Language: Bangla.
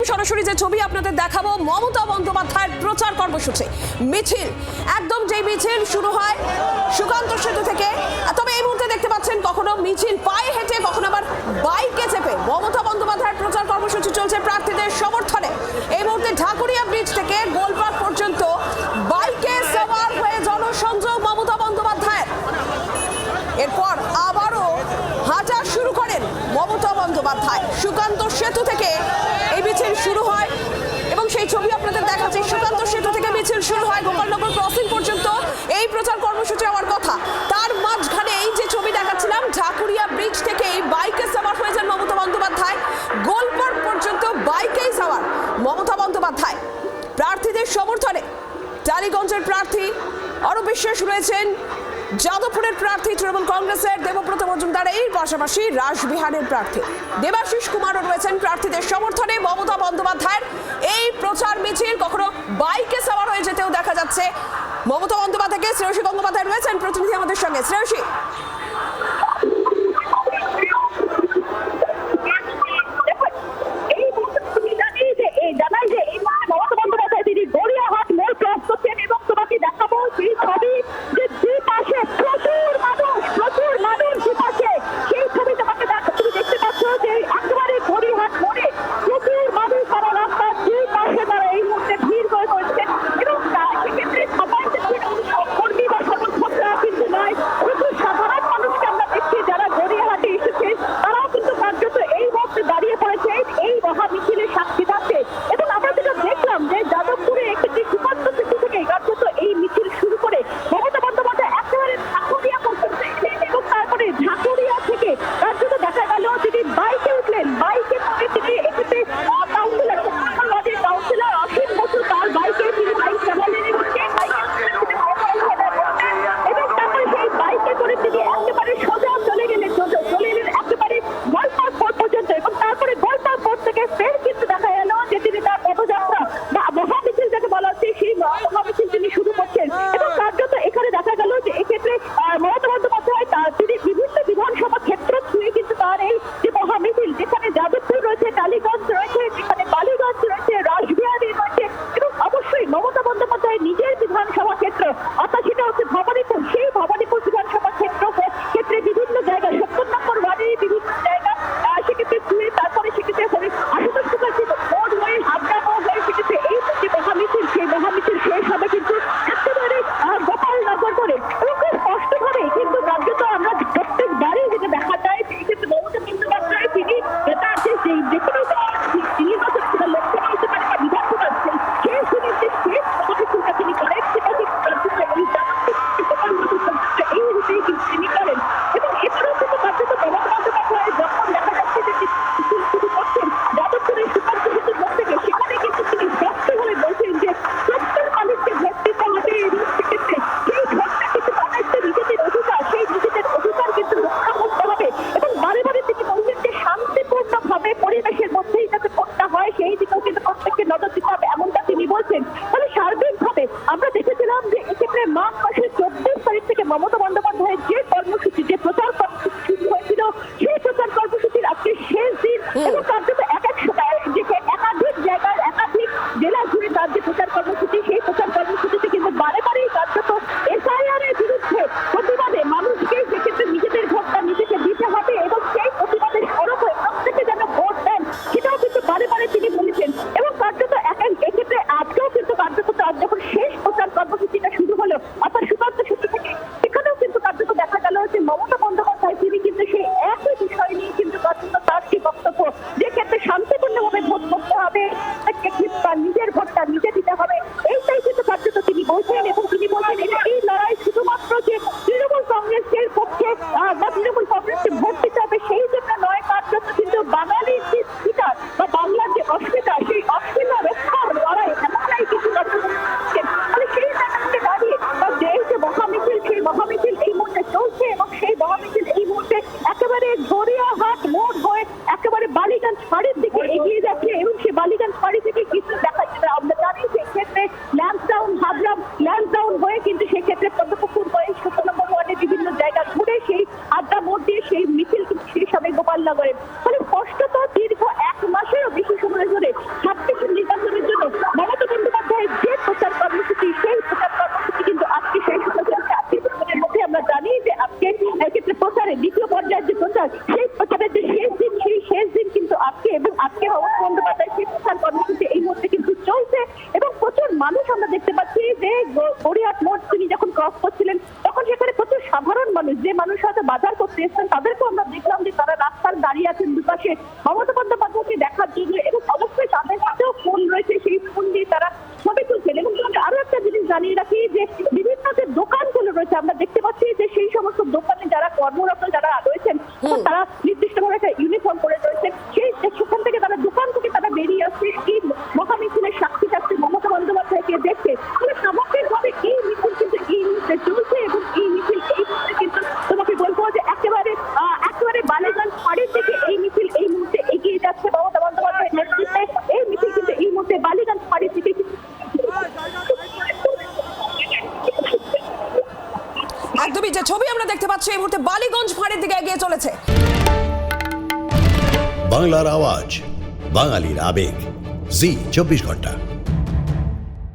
সরাসরি যে ছবি আপনাদের দেখাবো, মমতা বন্দ্যোপাধ্যায়ের প্রচার কর্মসূচি মিছিল, একদম যে মিছিল শুরু হয় সুকান্ত সেতু থেকে। তবে এই মুহূর্তে দেখতে পাচ্ছেন কখনো মিছিল পায়ে হেঁটে, কখনো আবার বাইকে চেপে মমতা বন্দ্যোপাধ্যায়ের প্রচার কর্মসূচি চলছে প্রার্থীদের সমর্থনে। এই মুহূর্তে ঢাকুরিয়া ব্রিজ থেকে গোলপাড় পর্যন্ত বাইকে সওয়ার হয়ে জনসংযোগ মমতা বন্দ্যোপাধ্যায়ের। এরপর আবারও হাঁটা শুরু করেন মমতা বন্দ্যোপাধ্যায়। সুকান্ত সেতু থেকে এই মিছিল শুরু হয় এবং সেই ছবি আপনাদের দেখাচ্ছি। সুকান্ত সেতু থেকে মিছিল শুরু হয়, গোপালনগর ক্রসিং পর্যন্ত এই প্রচার কর্মসূচি হওয়ার কথা। তার মাঝখানে এই যে ছবি দেখাচ্ছিলাম, ঢাকুরিয়া ব্রিজ থেকে এই বাইকে সওয়ার হয়েছেন মমতা বন্দ্যোপাধ্যায়। গোলপাড় পর্যন্ত বাইকেই সওয়ার মমতা বন্দ্যোপাধ্যায় প্রার্থীদের সমর্থনে। টালিগঞ্জের প্রার্থী অরূপ বিশ্বাস রয়েছেন, যাদবপুরের প্রার্থী তৃণমূল কংগ্রেসের দেবব্রত মজুমদার, এই পাশাপাশি রাসবিহারের প্রার্থী দেবাশিস কুমারও রয়েছেন প্রার্থীদের সমর্থনে। মমতা বন্দ্যোপাধ্যায়ের এই প্রচার মিছিল কখনো বাইকে সওয়ার হয়ে যেতেও দেখা যাচ্ছে মমতা বন্দ্যোপাধ্যায়কে। শ্রেয়সী গঙ্গোপাধ্যায় রয়েছেন প্রতিনিধি আমাদের সঙ্গে। শ্রেয়সী, সাধারণ বন্দ্যোপাধ্যায় সেই প্রচার কর্মসূচি এই মুহূর্তে কিন্তু চলছে এবং প্রচুর মানুষ আমরা দেখতে পাচ্ছি যে গড়িয়াহাট মোড় তিনি যখন ক্রস করছিলেন তখন সেখানে প্রচুর সাধারণ মানুষ, যে মানুষ হয়তো বাজার করতে এসেছেন তাদেরকেও আমরা দেখলাম যে তারা রাস্তার দাঁড়িয়ে আছেন দুপাশে মমতা বন্দ্যোপাধ্যায়কে দেখার জন্য এবং অবশ্যই তাদের হাতেও ফোন রয়েছে, সেই ফোন দিয়ে তারা ছবি তুলছেন। এবং আরো একটা জিনিস জানিয়ে রাখি যে বিভিন্ন যে দোকানগুলো রয়েছে আমরা দেখতে পাচ্ছি যে সেই সমস্ত দোকানে যারা কর্মরত যারা রয়েছেন তারা নির্দিষ্টভাবে একটা ইউনিফর্ম পরে রয়েছেন, সেখান থেকে তারা দোকান থেকে তারা বেরিয়ে আসছে এই মহামিছিলের সাক্ষী থাকছে মমতা বন্দ্যোপাধ্যায়কে দেখতে। তাহলে সামগ্রিকভাবে এই মিছিল কিন্তু এই মুহূর্তে চলছে এবং এই মিছিল এই মুহূর্তে কিন্তু তোমাকে বলবো যে একেবারে বালিগঞ্জ ফাঁড়ির থেকে এই মিছিল এই মুহূর্তে এগিয়ে যাচ্ছে মমতা বন্দ্যোপাধ্যায়ের নেতৃত্বে। এই মিছিল কিন্তু এই মুহূর্তে বালিগঞ্জ ফাঁড়ির থেকে একদমই যে ছবি আমরা দেখতে পাচ্ছি এই মুহূর্তে বালিগঞ্জ ফাঁড়ির দিকে এগিয়ে চলেছে। বাংলার আওয়াজ, বাঙালির আবেগ, জি 24 ঘন্টা।